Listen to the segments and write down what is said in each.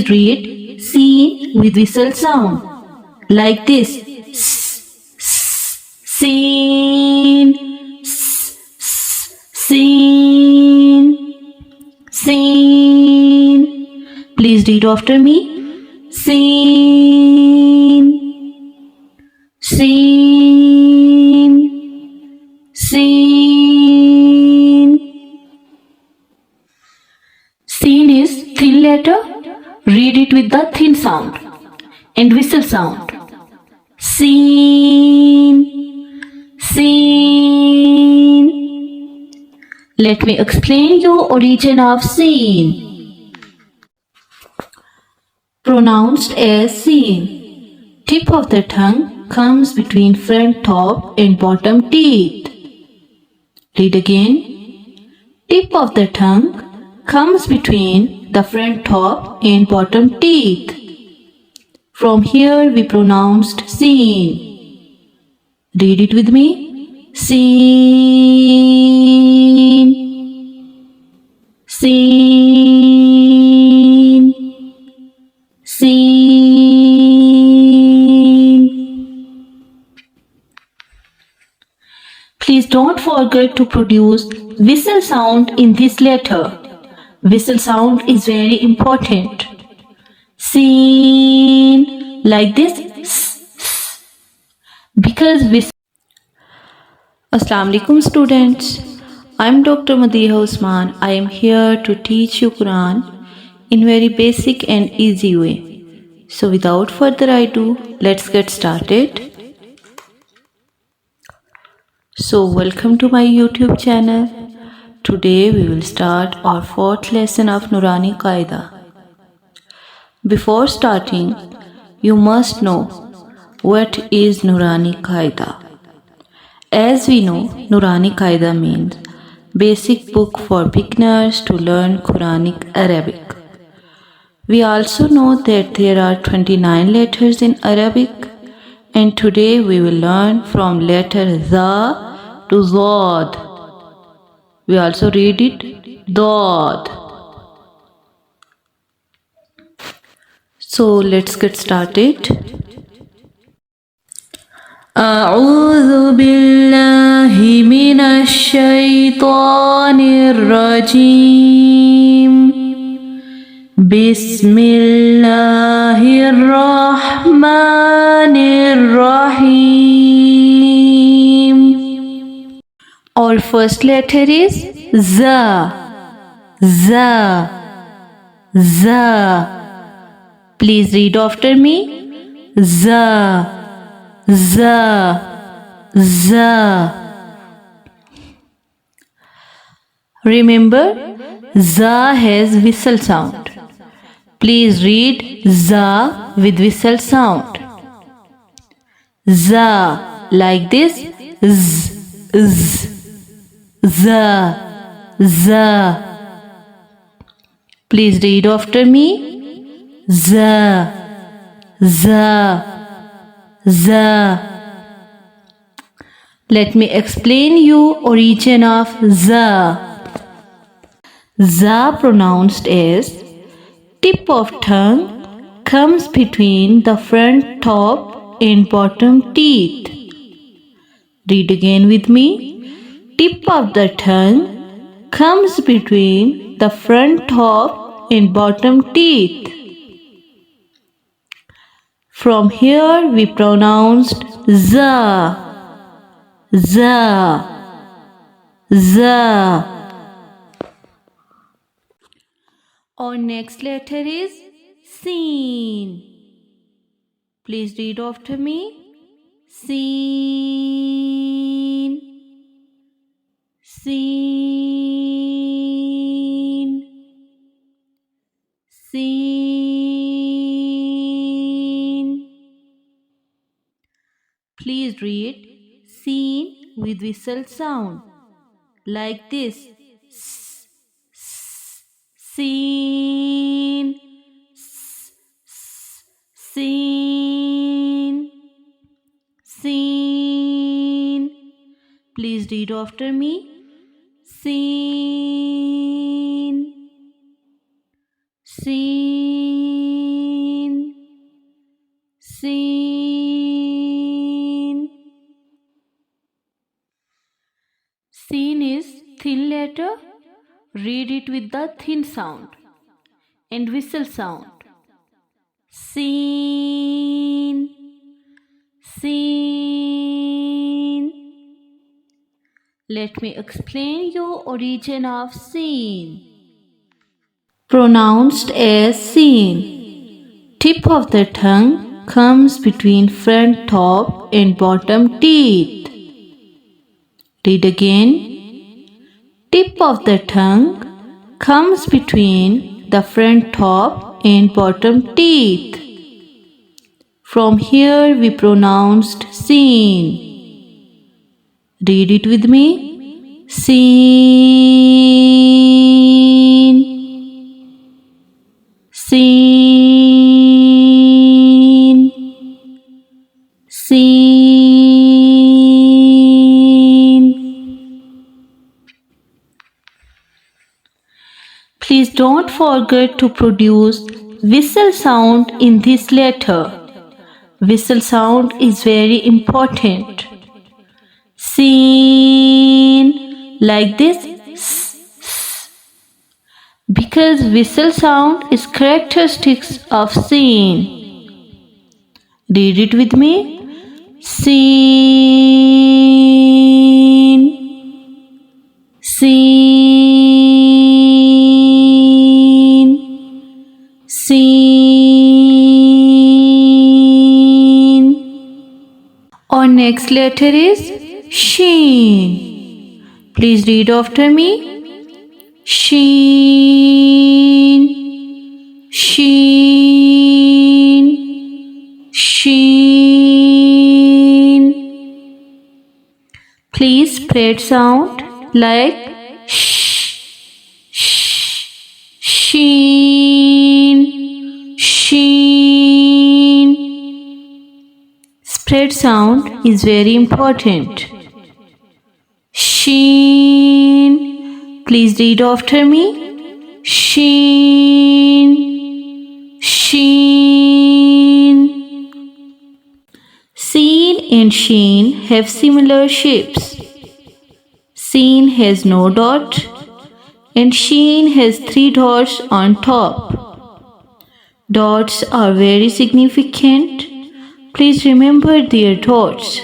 Please read seen with whistle sound like this. Seen, seen, seen. Please read after me. Seen, seen, seen. Seen is thin letter. Read it with the thin sound and whistle sound. Seen, seen. Let me explain you origin of seen. Pronounced as seen. Tip of the tongue comes between front top and bottom teeth. Read again. Tip of the tongue comes between the front top and bottom teeth. From here we pronounced seen. Read it with me. Seen, seen, seen. Please don't forget to produce whistle sound in this letter. Whistle sound is very important. Seen like this. Because whistle. Assalamu alaikum students. I am Dr. Madiha Usman. I am here to teach you Quran in very basic and easy way. So without further ado, let's get started. So welcome to my YouTube channel. Today we will start our fourth lesson of Noorani Qaida. Before starting, you must know what is Noorani Qaida. As we know, Noorani Qaida means basic book for beginners to learn Quranic Arabic. We also know that there are 29 letters in Arabic, and today we will learn from letter za to zod. We also read it dod. So let's get started. أعوذ بالله من الشيطان الرجيم بسم الله الرحمن الرحيم. Our first letter is za. Za, za. Please read after me. Za, za, za. Remember, za has whistle sound. Please read za with whistle sound. Za like this. Z, z, za, za. Please read after me. za, za, za. Let me explain you origin of za. Za pronounced as tip of tongue comes between the front top and bottom teeth. Read again with me. Tip of the tongue comes between the front top and bottom teeth. From here we pronounced za, za, za. Our next letter is seen. Please read after me. Seen, seen, seen. Please read seen with whistle sound like this. Seen, seen, seen. Please read after me. Seen, seen. Seen. Seen is thin letter. Read it with the thin sound and whistle sound. Seen. Seen. Let me explain you origin of seen. Pronounced as seen. Tip of the tongue comes between front top and bottom teeth. Read again. Tip of the tongue comes between the front top and bottom teeth. From here we pronounced seen. Read it with me. Seen. Seen. Seen. Please don't forget to produce whistle sound in this letter. Whistle sound is very important. Seen, like this, because whistle sound is characteristics of seen. Read it with me. Seen. Seen. Seen. Our next letter is sheen. Please read after me. Sheen. Sheen. Sheen. Please spread sound like sh, sheen, sheen. Spread sound is very important. Sheen. Please read after me. Sheen. Sheen. Seen and sheen have similar shapes. Seen has no dot and sheen has 3 dots on top. Dots are very significant. Please remember their dots.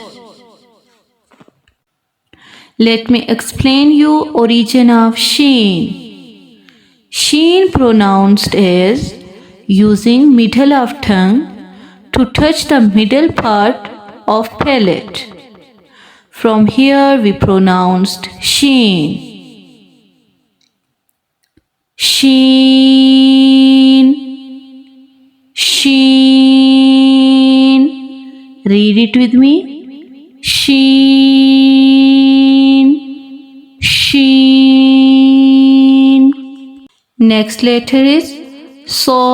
Let me explain you origin of sheen. Sheen pronounced as using middle of tongue to touch the middle part of palate. From here we pronounced sheen. Sheen. Sheen. Read it with me. Sheen. Sheen. Next letter is sod.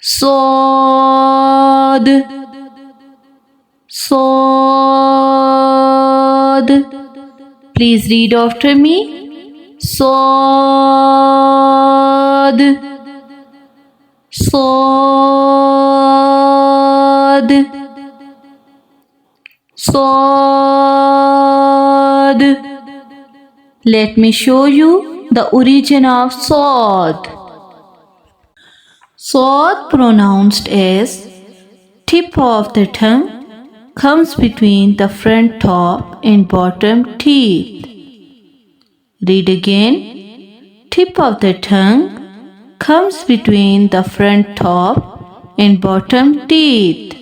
Sod. Sod. Please read after me. Sod. Sod. Sod. Let me show you the origin of sod. Sod pronounced as tip of the tongue comes between the front top and bottom teeth. Read again. Tip of the tongue comes between the front top and bottom teeth.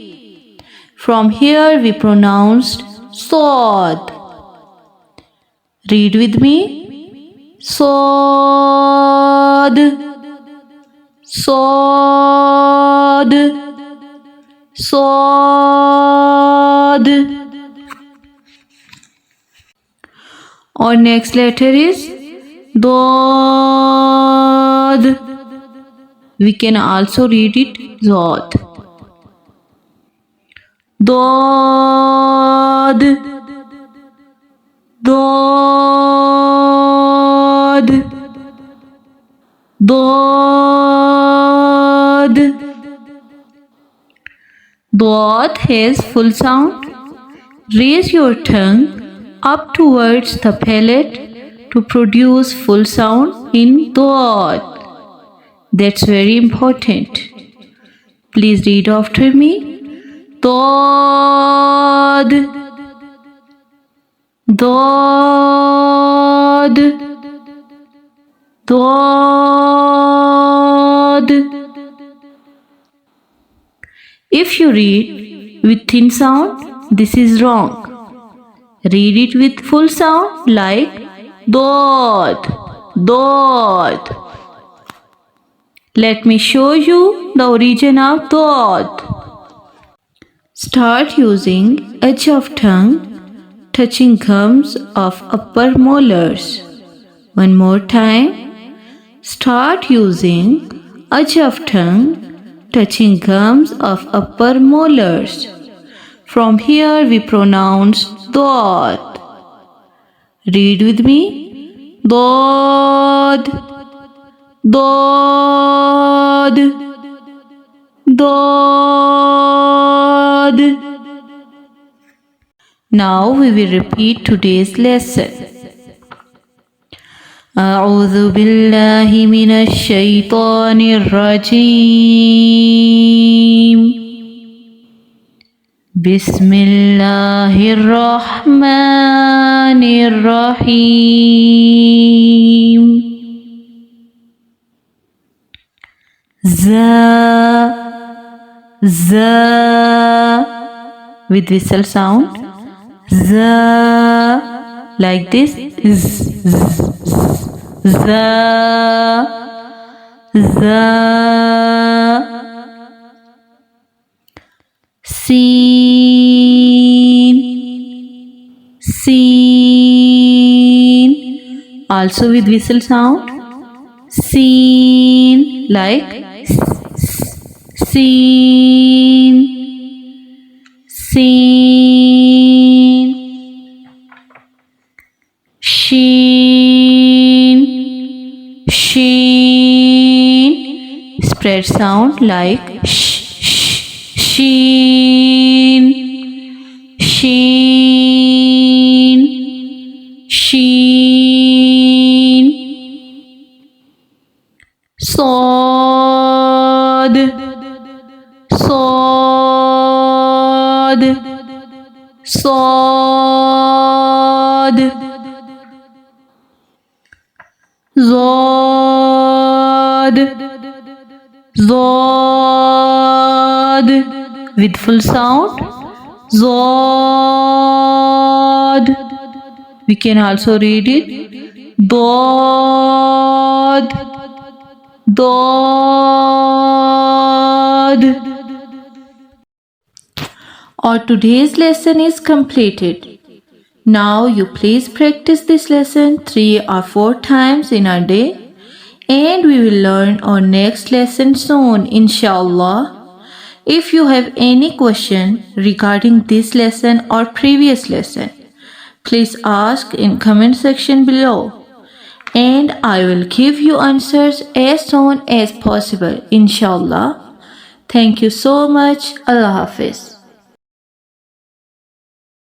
From here we pronounced sod. Read with me. Sod. Sod. Sod. Our next letter is dod. We can also read it zod. Dod. Dod. Dod. Dot has full sound. Raise your tongue up towards the palate to produce full sound in dot. That's very important. Please read after me. Dod. Dod. Dod. If you read with thin sound, this is wrong. Read it with full sound like dot, dot. Let me show you the origin of dot. Start using edge of tongue touching gums of upper molars. One more time. Start using edge of tongue touching gums of upper molars. From here we pronounce dot. Read with me. Dot. Dot. Dot. Now we will repeat today's lesson. أعوذ بالله من الشيطان الرجيم. بسم الله الرحمن الرحيم. With whistle sound. Like this. Seen. Also with whistle sound. Seen. Like seen. Seen. Sheen. Sheen. Spread sound like sheen. Sheen. Sheen. Sod. Sod. Sod. Zod. Zod. With full sound. Zod. We can also read it. Dod. Dod. Our today's lesson is completed. Now you please practice this lesson 3 or 4 times in a day, and we will learn our next lesson soon, inshallah. If you have any question regarding this lesson or previous lesson, please ask in comment section below, and I will give you answers as soon as possible, inshallah. Thank you so much. Allah Hafiz.